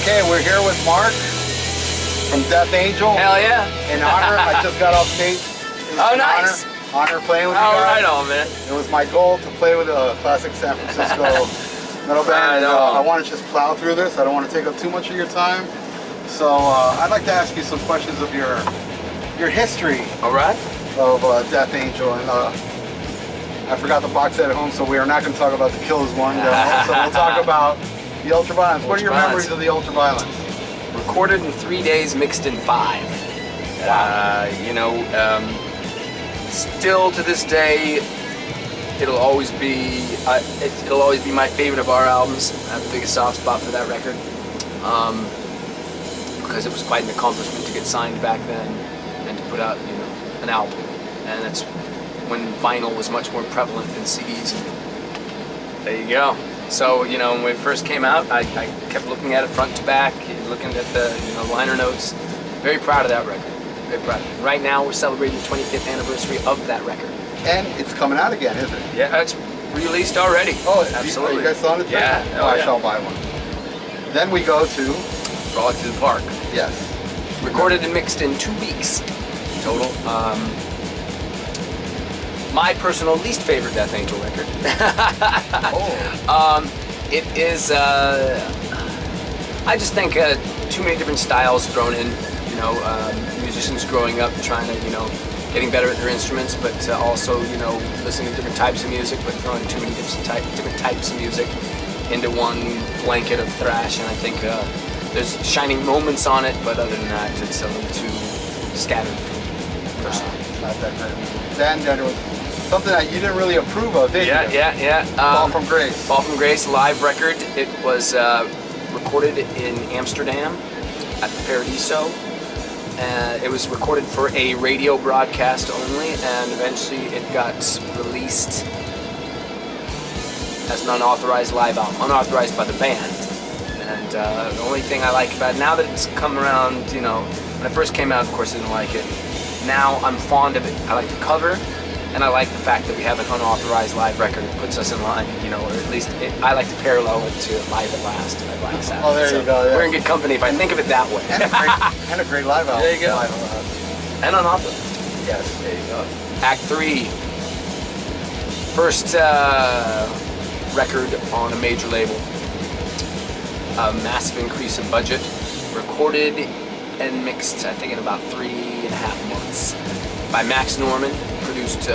Okay, we're here with Mark from Death Angel. Hell yeah. In honor, I just got off stage. Oh, nice. Honor playing with you Oh, guys. right on, man. It was my goal to play with a classic San Francisco metal band. I want to just plow through this. I don't want to take up too much of your time. So I'd like to ask you some questions of your history. All right. Of Death Angel. And I forgot the box set at home, so we are not going to talk about the Killers one. So we'll talk about the Ultraviolence. What are your memories of the Ultraviolence? Recorded in 3 days, mixed in 5. Wow. Still to this day, it'll always be my favorite of our albums. I have the biggest soft spot for that record because it was quite an accomplishment to get signed back then and to put out an album, and that's when vinyl was much more prevalent than CDs. There you go. So when it first came out, I kept looking at it front to back, looking at the liner notes. Very proud of that record. Very proud of it. Right now we're celebrating the 25th anniversary of that record. And it's coming out again, isn't it? Yeah, it's released already. Oh, absolutely. You guys saw it? Yeah. Oh, I shall buy one. Then we go to Brought to the Park. Yes. Recorded and mixed in 2 weeks total. My personal least favorite Death Angel record. It is. I just think too many different styles thrown in. Musicians growing up trying to getting better at their instruments, but also listening to different types of music, but throwing too many different types of music into one blanket of thrash. And I think there's shining moments on it, but other than that, it's a little too scattered. Personally, not that great. Then there was something that you didn't really approve of, did you? Yeah. Fall from Grace. Fall from Grace live record. It was recorded in Amsterdam at the Paradiso. It was recorded for a radio broadcast only, and eventually it got released as an unauthorized live album, unauthorized by the band. And the only thing I like about it, now that it's come around, when it first came out, of course I didn't like it. Now I'm fond of it. I like the cover, and I like the fact that we have an unauthorized live record. It puts us in line, or at least I like to parallel it to Live at Last by Black Sabbath. Oh, there you go. Yeah. We're in good company if I think of it that way. And a great live album. There you go. Live album. And unauthorized. Yes, there you go. Act 3. First record on a major label. A massive increase in budget. Recorded and mixed, I think, in about 3.5 months. By Max Norman. Produced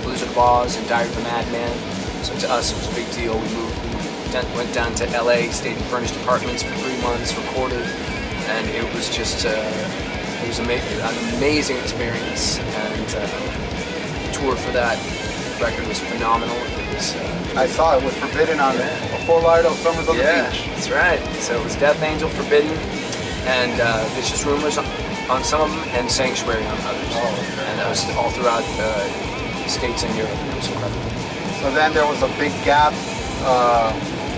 Blizzard of Oz and Diary of the Madman. So to us it was a big deal. We went down to LA, stayed in furnished apartments for 3 months, recorded, and it was just it was an amazing experience. And the tour for that record was phenomenal. It was I saw it was Forbidden on Fort Lauderdale Summers on the Beach. That's right. So it was Death Angel, Forbidden, and Vicious Rumors on some of them, and Sanctuary on others. And that was all throughout the States and Europe. It was incredible. So then there was a big gap.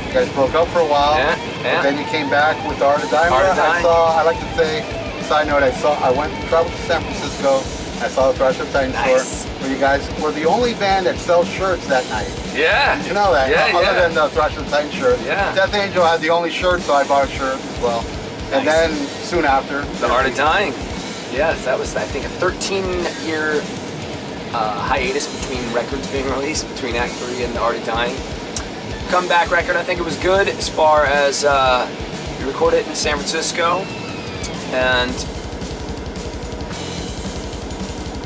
You guys broke up for a while. Yeah. Then you came back with Art of Die. I like to say, side note, I traveled to San Francisco. I saw the Thrash Or Die store, where you guys were the only band that sells shirts that night. Yeah. Did you know that? Other than the Thrash Or Die shirt. Yeah. Death Angel had the only shirt, so I bought a shirt as well. And then soon after, The Art of Dying. Yes, that was, I think, a 13-year hiatus between records being released, between Act 3 and The Art of Dying. Comeback record, I think it was good as far as we recorded it in San Francisco. And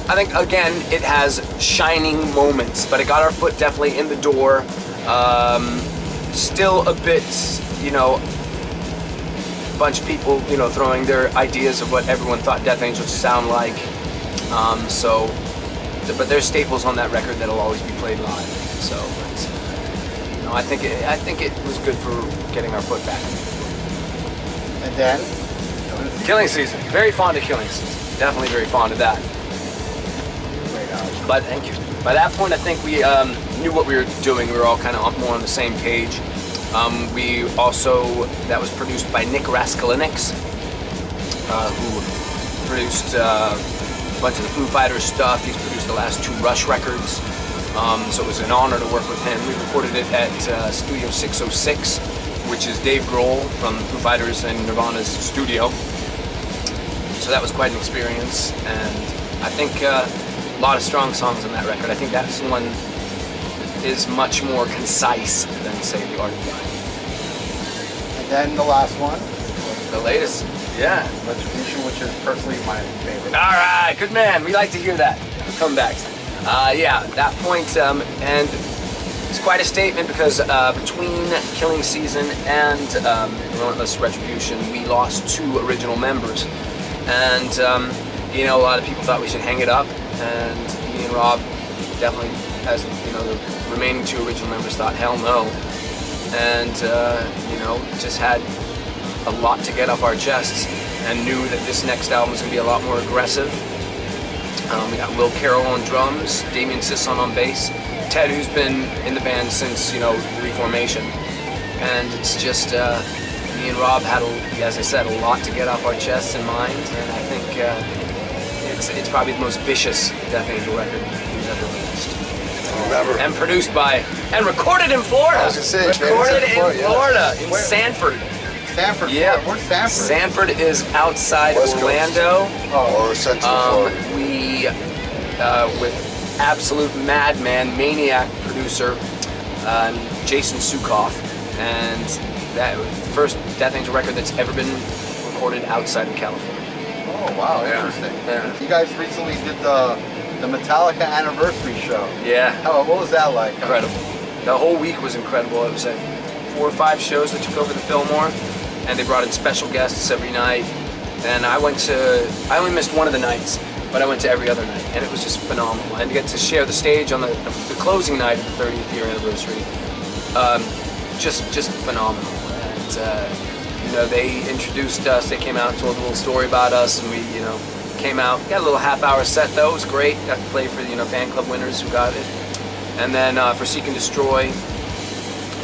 I think, again, it has shining moments, but it got our foot definitely in the door. Still a bit, bunch of people, throwing their ideas of what everyone thought Death Angel should sound like. But there's staples on that record that'll always be played live. So, I think it was good for getting our foot back. And then Killing Season. Very fond of Killing Season. Definitely very fond of that. But thank you. By that point, I think we knew what we were doing. We were all kind of more on the same page. We also, that was produced by Nick Raskulinecz, who produced a bunch of the Foo Fighters stuff. He's produced the last 2 Rush records. So it was an honor to work with him. We recorded it at Studio 606 which is Dave Grohl from Foo Fighters and Nirvana's studio. So that was quite an experience, and I think a lot of strong songs on that record. I think that one is much more concise than, say, The Art of Dying. And then the last one, The latest, yeah. Retribution, which is personally my favorite. All right, good man. We like to hear that. Come back. Yeah, that point, and it's quite a statement because between Killing Season and Relentless Retribution, we lost 2 original members. And, you know, a lot of people thought we should hang it up, and me and Rob definitely, as, you know, the remaining 2 original members thought, hell no. And, you know, just had a lot to get off our chests and knew that this next album was going to be a lot more aggressive. We got Will Carroll on drums, Damien Sisson on bass, Ted, who's been in the band since, you know, the reformation. And it's just, me and Rob had, as I said, a lot to get off our chests and minds, and I think it's probably the most vicious Death Angel record we've ever released. Remember. And produced by, and recorded in Florida. I was gonna say, recorded in Florida, in Where? Sanford. Sanford, Yeah. Florida. Where's Sanford? Sanford is outside West Coast. Orlando. Or Central Florida. We, with absolute madman, maniac producer, Jason Sukoff, and that first Death Angel record that's ever been recorded outside of California. Oh wow, Yeah. interesting. Yeah. You guys recently did the Metallica anniversary show. Yeah, What was that like? incredible. The whole week was incredible. It was 4 or 5 shows that took over the Fillmore, and they brought in special guests every night. And I only missed one of the nights, but I went to every other night, and it was just phenomenal. And to get to share the stage on the closing night of the 30th year anniversary, just phenomenal. And you know, they introduced us. They came out and told a little story about us, and we, you know, came out. Got a little half-hour set though. It was great. Got to play for the, you know, fan club winners who got it. And then for Seek and Destroy,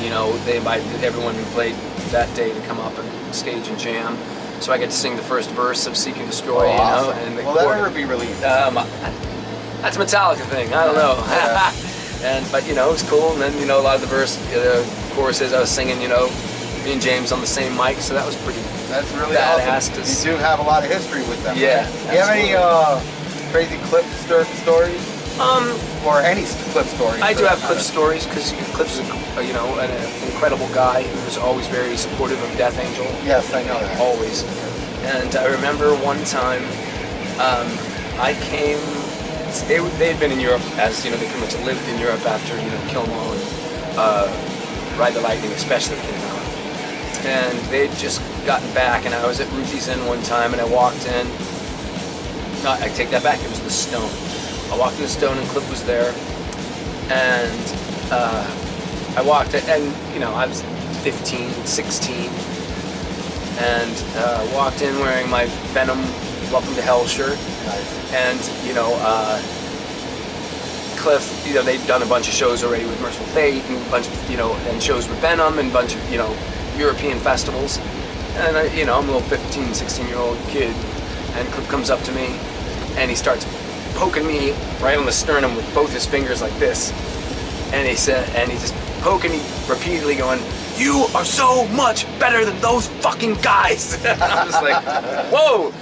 you know, they invited everyone who played that day to come up and stage and jam. So I get to sing the first verse of Seek and Destroy, Oh, you know. awesome. And the Will that chord- ever be released? That's a Metallica thing. I don't know. Yeah. But you know, it was cool. And then, you know, a lot of the choruses I was singing, you know, me and James on the same mic, so that was pretty. That's really badass. awesome. You do have a lot of history with them. Yeah, Do you have any crazy Cliff stories? Or any Cliff stories? I do have Cliff stories because Cliff's you know, an incredible guy who was always very supportive of Death Angel. Yes, I know that. Always. And I remember one time I came. They had been in Europe, as you know, they pretty much lived in Europe after, you know, Kill 'Em All and Ride the Lightning especially came out. And they'd just gotten back, and I was at Ruthie's Inn one time, and I walked in. No, I take that back. It was the Stone. I walked in the Stone, and Cliff was there, and I walked in, and you know, I was 15, 16, and walked in wearing my Venom Welcome to Hell shirt. Nice. And, you know, Cliff, you know, they'd done a bunch of shows already with Merciful Fate and a bunch of, you know, and shows with Venom and a bunch of, you know, European festivals. And, you know, I'm a little 15, 16-year-old kid, and Cliff comes up to me and he starts poking me right on the sternum with both his fingers like this. And he just poking me repeatedly going, "You are so much better than those fucking guys." And I'm just like, whoa.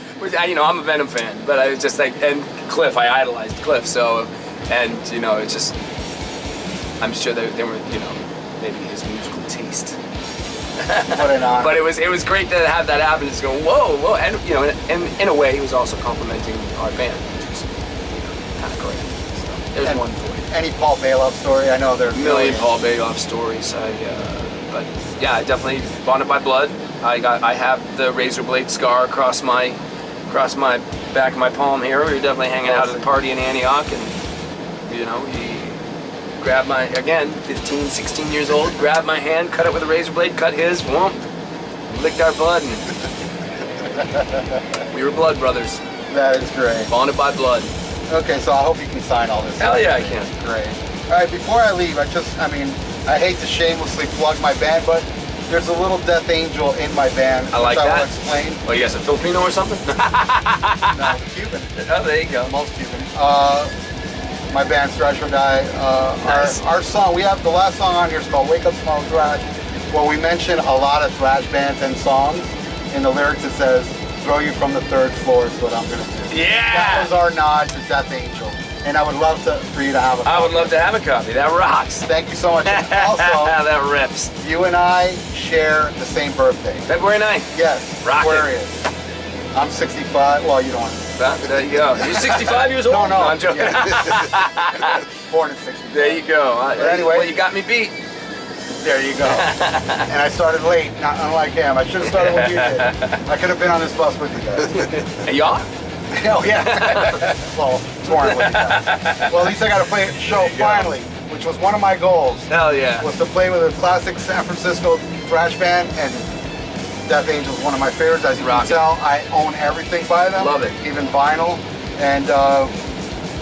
You know, I'm a Venom fan, but I was just like, and Cliff, I idolized Cliff, so, and, you know, it's just, I'm sure they were, you know, maybe his musical taste. What an honor. But it was great to have that happen, just go, whoa, and, you know, and in a way, he was also complimenting our band, which is, you know, kind of great. So, there's And one for you. Any Paul Baloff story? I know there's A million Paul Baloff stories. But yeah, definitely Bonded by Blood. I have the razor blade scar across my back of my palm here. We were definitely hanging out at a party in Antioch, and you know, he grabbed my, again, 15, 16 years old, grabbed my hand, cut it with a razor blade, cut his, whoomp, licked our blood, and we were blood brothers. That is great. Bonded by blood. Okay, so I hope you can sign all this. Hell yeah, I can. Great. All right, before I leave, I hate to shamelessly plug my band, but there's a little Death Angel in my band. I like which that. I will explain. Oh, you guys a Filipino or something? No, Cuban. Oh, there you go. Most Cuban. My band, Thrash Or Die. Nice. Our song, we have the last song on here is called Wake Up Smell Thrash. Well, we mentioned a lot of thrash bands and songs. In the lyrics it says, "Throw you from the third floor is what I'm gonna do." Yeah. That was our nod to Death Angel, and I would love for you to have a copy. I would love to have a copy. That rocks. Thank you so much. Also, that rips. you and I share the same birthday. February 9th. Yes, Rocket. Aquarius. I'm 65. Well, you don't want to. There you go. You're 65 years old? No, I'm joking. Yeah. Born in 65. There you go. But anyway. Well, you got me beat. There you go. And I started late, not unlike him. I should have started when you did. I could have been on this bus with you guys. You are? Oh, yeah. Well, touring with you guys. Well, at least I got to play a show finally, which was one of my goals. Hell yeah. Was to play with a classic San Francisco thrash band, and Death Angel is one of my favorites. As you can tell, I own everything by them. Love it. Even vinyl. And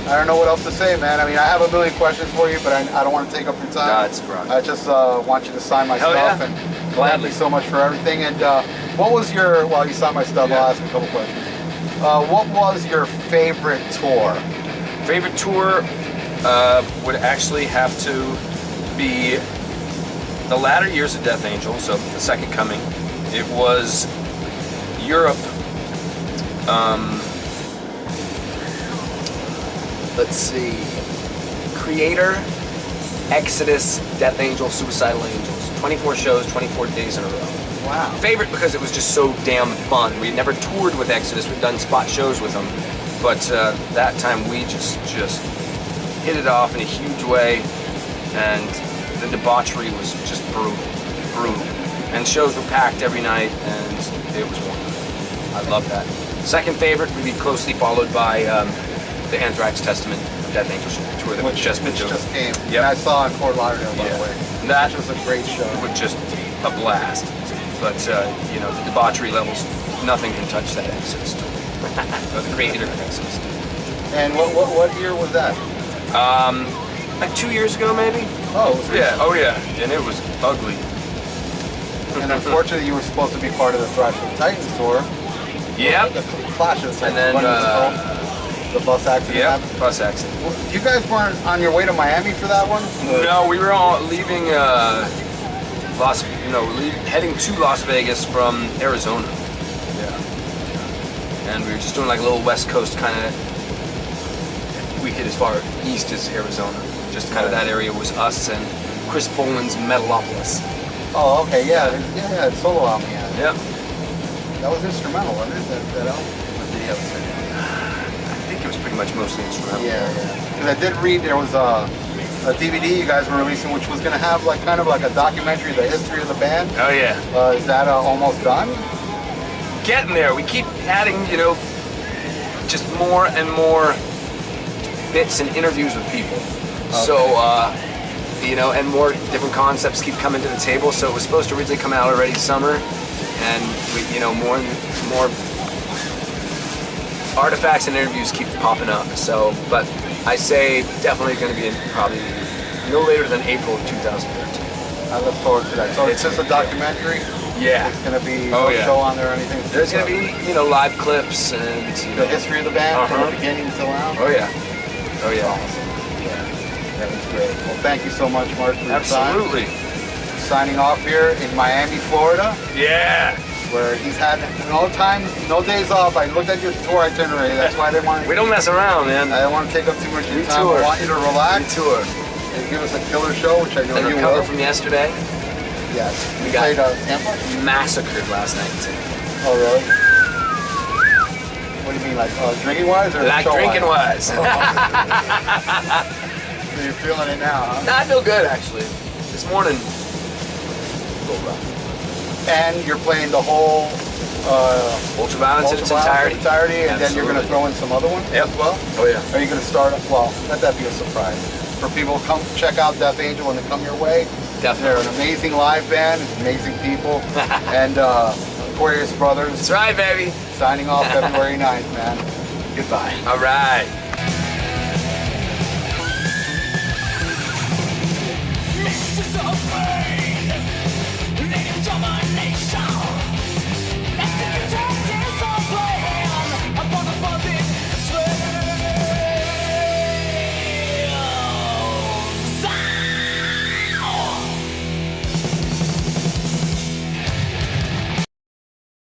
I don't know what else to say, man. I mean, I have a million questions for you, but I don't want to take up your time. God's brother. I just want you to sign my stuff. Yeah. And Gladly. thank you so much for everything. And what was your, while you sign my stuff, I'll ask a couple questions. What was your favorite tour? Favorite tour would actually have to be the latter years of Death Angel, so the second coming. It was Europe. Let's see. Creator, Exodus, Death Angel, Suicidal Angels. 24 shows, 24 days in a row. Wow. Favorite because it was just so damn fun. We never toured with Exodus. We've done spot shows with them, but that time we just hit it off in a huge way, and the debauchery was just brutal. And shows were packed every night, and it was wonderful. I love that. Second favorite would be closely followed by the Anthrax Testament Death Angel tour that we've just been doing. Just came. Yep. And I saw in Fort Lauderdale, by the way. That was a great show. Was just a blast. But you know, the debauchery levels, nothing can touch that Exodus tour. Or the Creator Exodus tour. And what year was that? Like 2 years ago, maybe. Oh, yeah. Oh yeah. And it was ugly. And unfortunately, you were supposed to be part of the Thrash Or Die tour. Yep. The Clash of the And then the bus accident happened. Bus accident. Well, you guys weren't on your way to Miami for that one? No, we were all leaving heading to Las Vegas from Arizona. Yeah. And we were just doing like a little West Coast kind of. We hit as far east as Arizona. Just kind of that area was us and Chris Boland's Metalopolis. Oh, okay, yeah, solo album, yeah. Yep. That was instrumental, wasn't it? That album? Or did he have a second? I think it was pretty much mostly instrumental. Yeah. Because I did read there was a DVD you guys were releasing, which was going to have like kind of like a documentary of the history of the band. Oh yeah. Is that almost done? Getting there. We keep adding, you know, just more and more bits and interviews with people. Okay. So, you know, and more different concepts keep coming to the table. So it was supposed to originally come out already summer, and we, you know, more artifacts and interviews keep popping up. So, but I say definitely going to be in probably no later than April of 2013. I look forward to that. So it's just a documentary? Yeah. It's going to be no show on there or anything? There's going to be, you know, live clips and the history of the band from the beginning till now? Oh yeah. Oh yeah. Awesome. That was great. Well, thank you so much, Mark, for your time. Absolutely. Signing off here in Miami, Florida. Yeah. Where he's had no days off. I looked at your tour itinerary. That's why I didn't want to. We don't mess around, man. I don't want to take up too much of your time. Tour. I want you to relax. Tour. And give us a killer show, which I know And you recover will. from yesterday. Yes. We You got played Tampa? massacred last night. Oh, really? What do you mean, like drinking wise or Like show drinking wise. So you're feeling it now, huh? I feel good actually. This morning, a little rough. And you're playing the whole Ultraviolence in its entirety. And then you're going to throw in some other ones Yep. as well? Oh yeah. Are you going to start, well, let that be a surprise. For people to come check out Death Angel when they come your way. Definitely. They're an amazing live band, amazing people. And Aquarius Brothers That's right, baby. signing off February 9th, man. Goodbye. All right.